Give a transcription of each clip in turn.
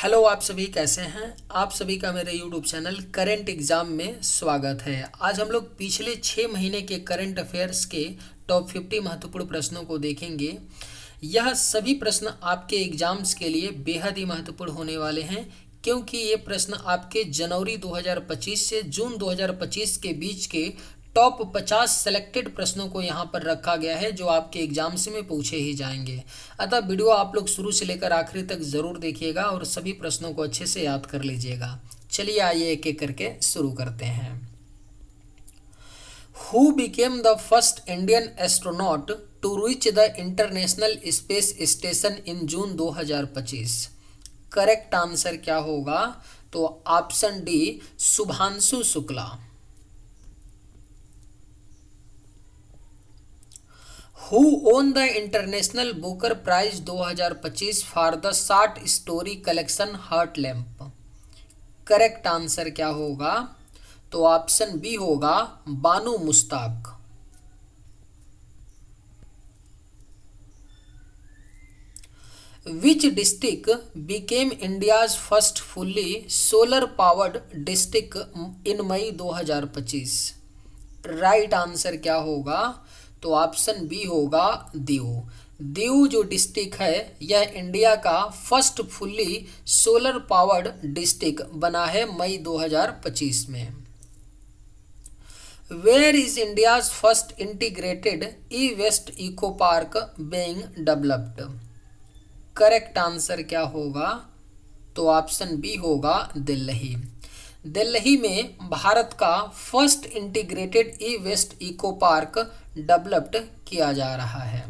Hello, आप सभी कैसे हैं। आप सभी का मेरे यूट्यूब चैनल करंट एग्ज़ाम में स्वागत है। आज हम लोग पिछले 6 महीने के करंट अफेयर्स के टॉप 50 महत्वपूर्ण प्रश्नों को देखेंगे। यह सभी प्रश्न आपके एग्ज़ाम्स के लिए बेहद ही महत्वपूर्ण होने वाले हैं, क्योंकि ये प्रश्न आपके जनवरी 2025 से जून 2025 के बीच के टॉप 50 सेलेक्टेड प्रश्नों को यहाँ पर रखा गया है, जो आपके एग्जाम्स में पूछे ही जाएंगे। अतः वीडियो आप लोग शुरू से लेकर आखिरी तक ज़रूर देखिएगा और सभी प्रश्नों को अच्छे से याद कर लीजिएगा। चलिए आइए एक एक करके शुरू करते हैं। Who became the first Indian astronaut to reach the international space station in June 2025? Correct answer क्या होगा? तो option D, Shubhanshu Shukla. Who won the International Booker Prize 2025 for the short story collection Heart Lamp? Correct answer क्या होगा? तो option B होगा, बानू Mushtaq. Which district became India's first fully solar powered district in May 2025? Right answer क्या होगा? तो option B होगा, दीव। दीव जो district है यह इंडिया का first fully solar powered district बना है मई 2025 में। Where is India's first integrated e waste eco park being developed? Correct answer क्या होगा? तो ऑप्शन बी होगा, दिल्ली। दिल्ली में भारत का first integrated e waste eco park developed किया जा रहा है।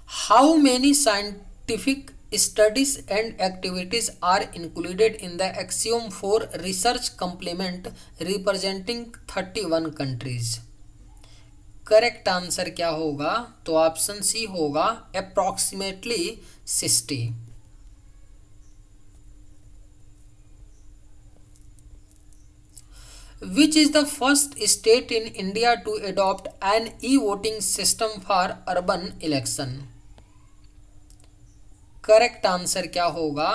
How many scientific studies and activities are included in the Axiom for research complement representing 31 countries? Correct answer क्या होगा? तो ऑप्शन सी होगा, approximately 60। Which is the first state in India to adopt an e-voting system for urban election? Correct answer क्या होगा?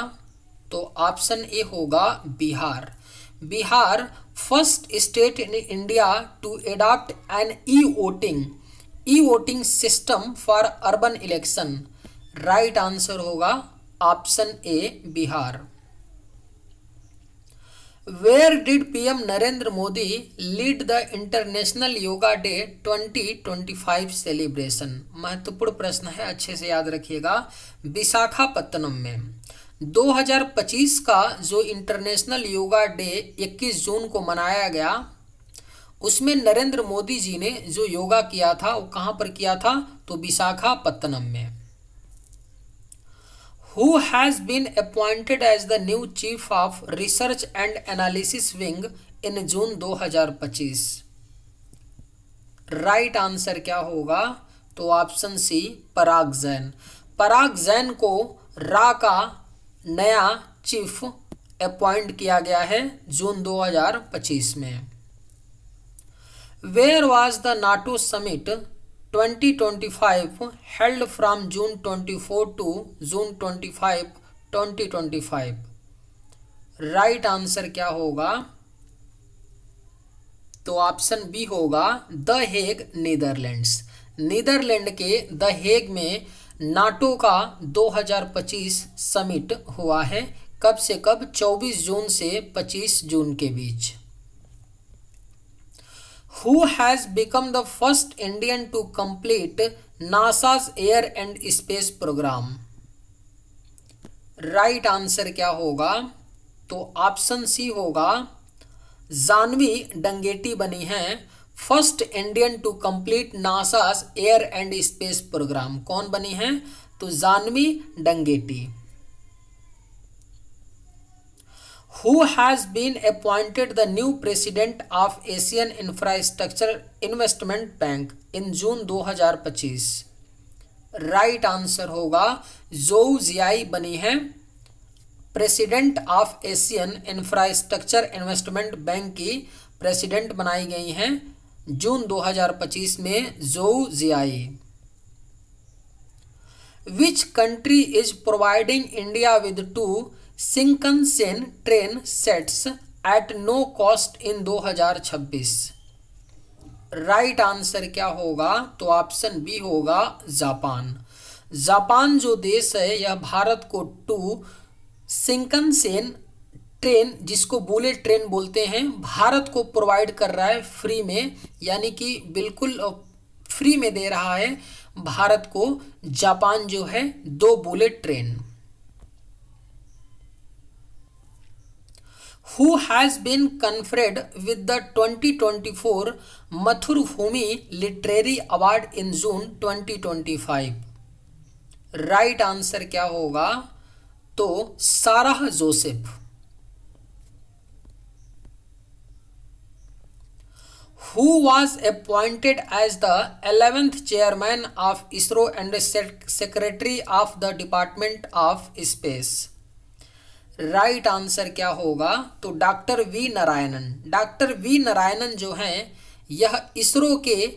तो option A होगा, Bihar. Bihar first state in India to adopt an e voting system for urban election. Right answer होगा option A, Bihar. Where did PM Narendra Modi lead the international yoga day 2025 celebration? महत्वपूर्ण प्रश्न है, अच्छे से याद रखिएगा। विशाखापत्तनम में 2025 का जो इंटरनेशनल योगा डे 21 जून को मनाया गया, उसमें नरेंद्र मोदी जी ने जो योगा किया था वो कहाँ पर किया था? तो विशाखापत्तनम में। Who has been appointed as the new Chief of Research and Analysis Wing in June 2025? Right answer क्या होगा? तो ऑप्शन सी, पराग जैन। पराग जैन को रा का नया चीफ अपॉइंट किया गया है जून 2025 में। Where was the NATO summit 2025 held from June 24 to June 25, 2025? Right answer क्या होगा? तो ऑप्शन बी होगा, द हेग, नीदरलैंड्स। नीदरलैंड के द हेग में नाटो का 2025 समिट हुआ है। कब से कब? 24 जून से 25 जून के बीच। Who has become the first Indian to complete NASA's Air and Space Program? Right answer क्या होगा? तो ऑप्शन सी होगा, जानवी डंगेटी बनी हैं first Indian to complete NASA's air and space programme. कौन बनी हैं? तो Jahnavi Dangeti. Who has been appointed the new president of Asian Infrastructure Investment Bank in June 2025? Right answer होगा, जोउ जियाई बनी है president of Asian infrastructure investment bank की president बनाई गई हैं जून 2025 में, Zou Jiayi. Which country is providing India with 2 Shinkansen train sets at no cost in 2026? Right answer क्या होगा? तो ऑप्शन बी होगा जापान। जापान जो देश है यह भारत को 2 शिंकनसेन ट्रेन, जिसको बुलेट ट्रेन बोलते हैं, भारत को प्रोवाइड कर रहा है फ्री में, यानी कि बिल्कुल फ्री में दे रहा है भारत को जापान जो है 2 bullet train. Who has been conferred with the 2024 Mathurubhumi Literary Award in June 2025? Right answer क्या होगा? तो Sarah Joseph. Who was appointed as the 11th chairman of ISRO and secretary of the Department of Space? Right answer क्या होगा? तो doctor V Narayanan. Doctor V Narayanan जो हैं यह इसरो के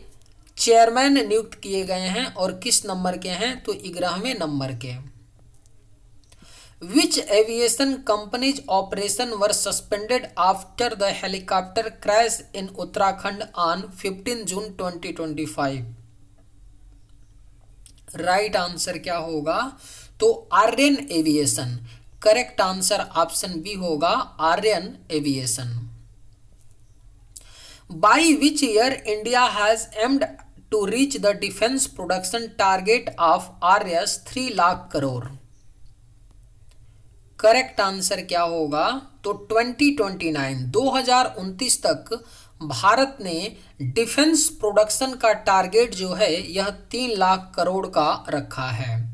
चेयरमैन नियुक्त किए गए हैं, और किस नंबर के हैं? तो 11वें नंबर के। Which aviation company's operation were suspended after the helicopter crash in Uttarakhand on 15 June 2025? Right answer क्या होगा? तो Aryan aviation. Correct answer option B होगा Aryan aviation. By which year India has aimed to reach the defense production target of Rs 3 lakh crore? Correct answer क्या होगा? तो 2029 तक भारत ने defence production का टारगेट जो है यह 3 लाख करोड़ का रखा है।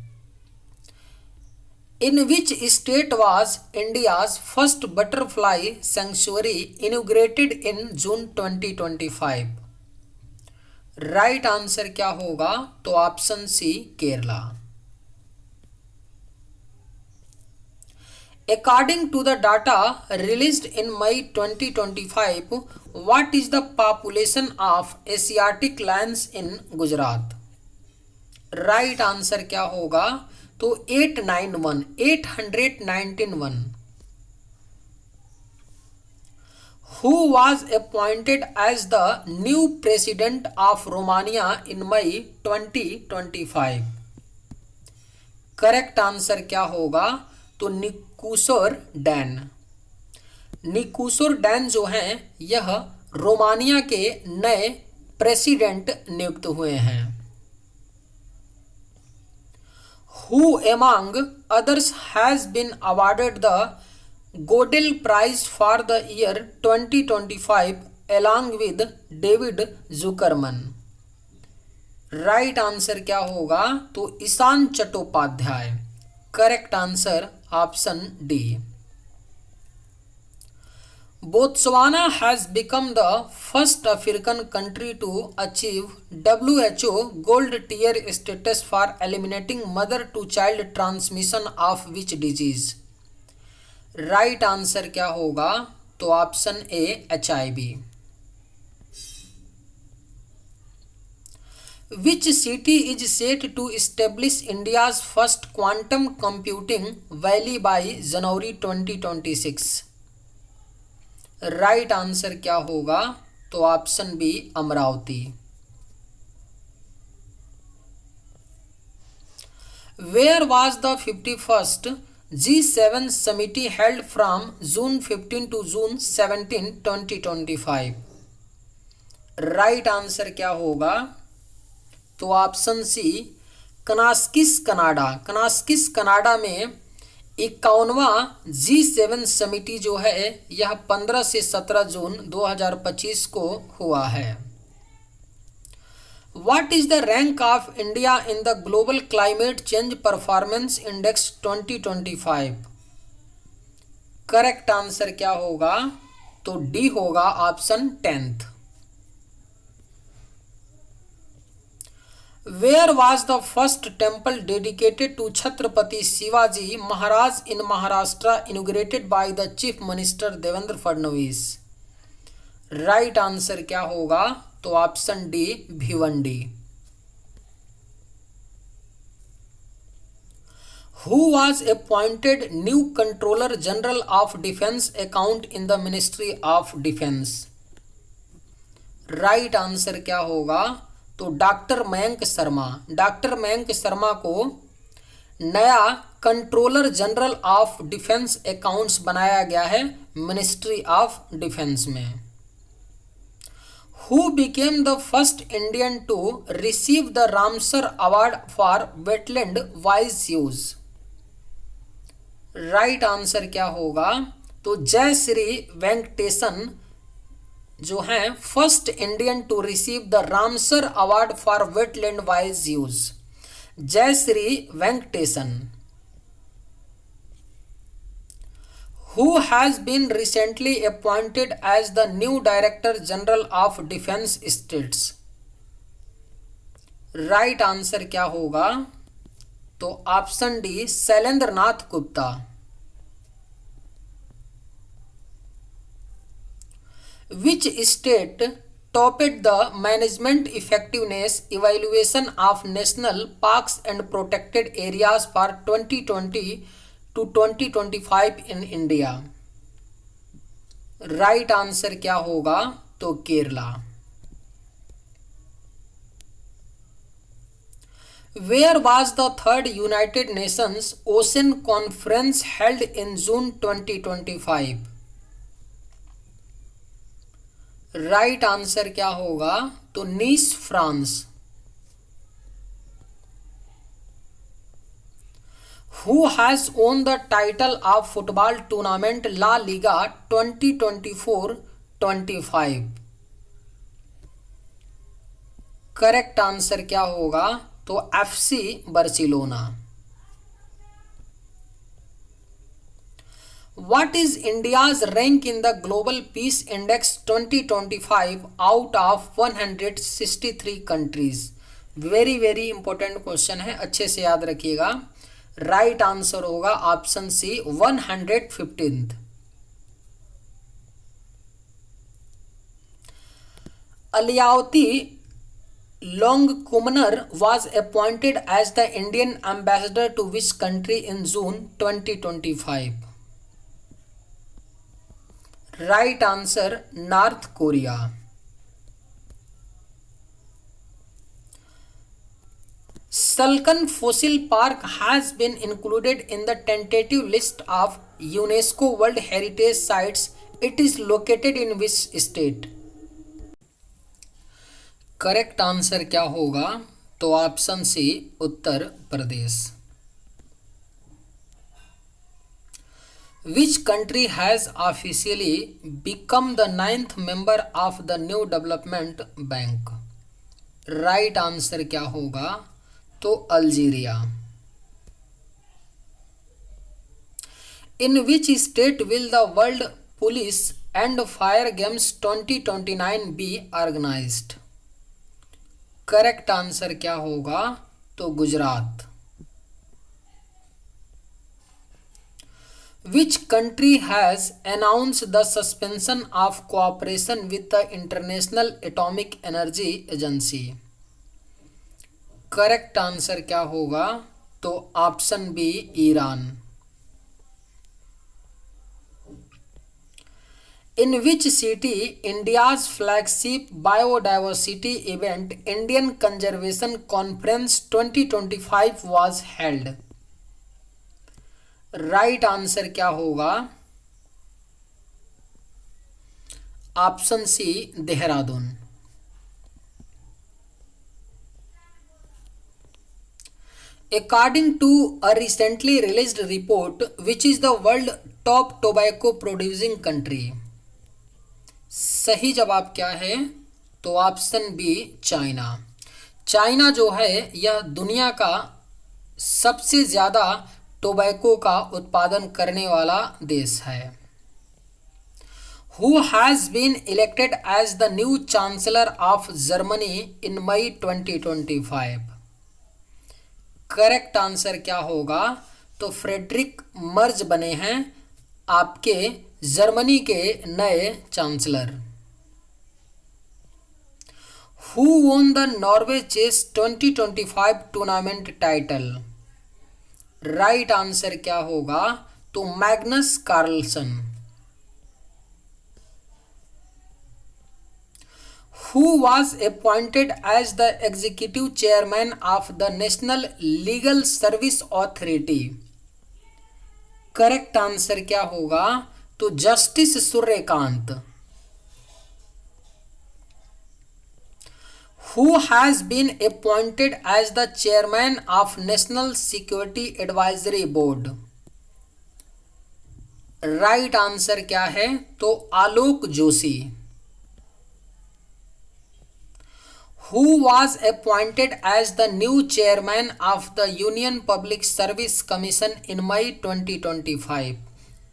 In which state was India's first butterfly sanctuary inaugurated in June 2025? Right answer क्या होगा? तो option C Kerala. According to the data released in May 2025, what is the population of Asiatic lions in Gujarat? Right answer क्या होगा? तो 891। Who was appointed as the new president of Romania in May 2025? Correct answer क्या होगा? तो निकोसर Dan. निकोसर Dan जो हैं यह Romania के नए प्रेसिडेंट नियुक्त हुए हैं। Who among others has been awarded the Godel Prize for the year 2025 along with David Zuckerman? Right answer क्या होगा? तो Ishan Chattopadhyay. Correct answer option D. Botswana has become the first African country to achieve WHO gold tier status for eliminating mother to child transmission of which disease? Right answer क्या होगा? तो option A HIV। Which city is set to establish India's first quantum computing valley by January 2026? Right answer क्या होगा? तो option B Amaravati. Where was the 51st G7 summit held from June 15 to June 17, 2025? Right answer क्या होगा? तो option सी कनास्किस Canada. कनास्किस Canada में 51वां G7 समिति जो है यह 15 से 17 जून 2025 को हुआ है। What is the rank of India in the Global Climate Change Performance Index 2025? Correct answer क्या होगा? तो डी होगा option 10th। Where was the first temple dedicated to Chhatrapati Shivaji Maharaj in Maharashtra inaugurated by the Chief Minister Devendra Fadnavis? Right answer क्या होगा? तो option D Bhiwandi. Who was appointed new controller general of defence account in the ministry of defence? Right answer क्या होगा? तो doctor Mayank Sharma. Doctor Mayank Sharma को नया controller general of defence accounts बनाया गया है मिनिस्ट्री ऑफ डिफेंस में। Who became the first Indian to receive the Ramsar award for wetland wise use? Right answer क्या होगा? तो जय श्री वेंकटेशन जो हैं first Indian to receive the Ramsar award for wetland wise use. Jaishree Venkatesan. Who has been recently appointed as the new Director General of Defence States? Right answer क्या होगा? तो option D Shailendra Nath Gupta. Which state topped the management effectiveness evaluation of national parks and protected areas for 2020 to 2025 in India? Right answer क्या होगा? तो Kerala. Where was the third United Nations Ocean Conference held in June 2025? Right answer क्या होगा? तो नीस France. Who has won the title of football tournament La Liga 2024-25? Correct answer क्या होगा? तो FC Barcelona. What is India's rank in the Global Peace Index 2025 out of 163 countries? Very very important question है, अच्छे से याद रखिएगा। Right answer होगा option C 115th। Aliyavati Longkumer was appointed as the Indian ambassador to which country in June 2025? Right answer north Korea. Salkan Fossil Park has been included in the tentative list of UNESCO World Heritage Sites. It is located in which state? Correct answer क्या होगा? तो option C Uttar Pradesh. Which country has officially become the 9th member of the New Development Bank? Right answer क्या होगा? तो Algeria. In which state will the World Police and Fire Games 2029 be organized? Correct answer क्या होगा? तो Gujarat. Which country has announced the suspension of cooperation with the International Atomic Energy Agency? Correct answer क्या होगा? तो option B Iran. In which city India's flagship biodiversity event Indian Conservation Conference 2025 was held? Right answer क्या होगा? Option C Dehradun. According to a recently released report, which is the world top tobacco producing country? सही जवाब क्या है? तो option B China. China जो है यह दुनिया का सबसे ज़्यादा टोबैको का उत्पादन करने वाला देश है। Who has been elected as the new Chancellor of Germany in May 2025? Correct answer क्या होगा? तो फ्रेडरिक मर्ज बने हैं आपके जर्मनी के नए chancellor who won the Norway chess 2025 tournament title? Right answer क्या होगा? तो Magnus Carlsen. Who was appointed as the executive chairman of the National Legal Service Authority? Correct answer क्या होगा? तो justice Suryakant. Who has been appointed as the chairman of National Security Advisory Board? Right answer क्या है? तो आलोक Joshi. Who was appointed as the new chairman of the Union Public Service Commission in May 2025?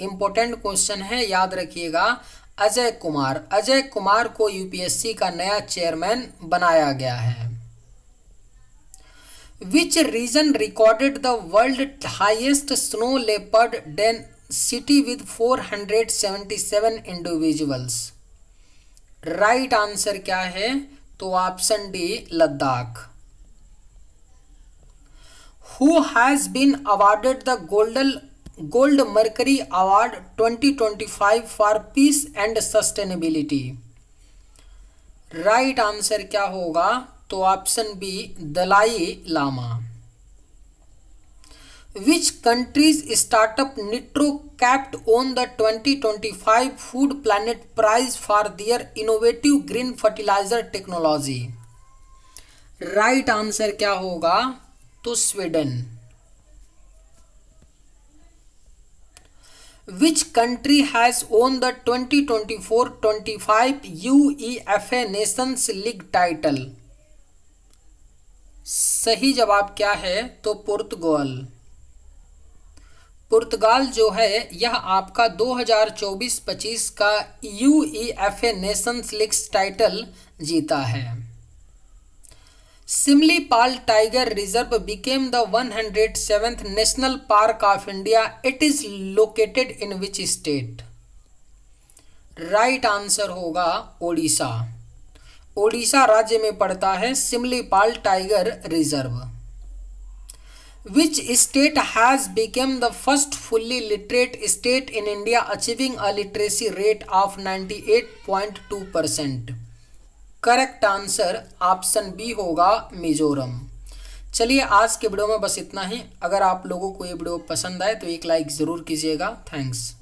Important question है, याद रखिएगा। अजय कुमार। अजय कुमार को UPSC का नया chairman बनाया गया है। Which region recorded the world highest snow leopard density with 477 individuals? Right answer क्या है? तो option D Ladakh. Who has been awarded the Gold Mercury Award 2025 for Peace and Sustainability? Right answer क्या होगा? तो option B Dalai Lama. Which country's startup Nitro capped on the 2025 Food Planet Prize for their innovative green fertilizer technology? Right answer क्या होगा? तो Sweden. Which country has won the 2024-25 UEFA Nations League title? सही जवाब क्या है? तो पुर्तगाल। पुर्तगाल जो है यह आपका 2024-25 का यूईएफए नेशंस लीग टाइटल जीता है। Similipal tiger reserve became the 107th national park of India. It is located in which state? Right answer होगा ओडिशा। ओडिशा राज्य में पड़ता है Similipal tiger reserve. Which state has become the first fully literate state in India achieving a literacy rate of 98.2%? Correct answer option B होगा मिजोरम। चलिए आज के video में बस इतना ही। अगर आप लोगों को ये वीडियो पसंद आए तो एक लाइक ज़रूर कीजिएगा। थैंक्स।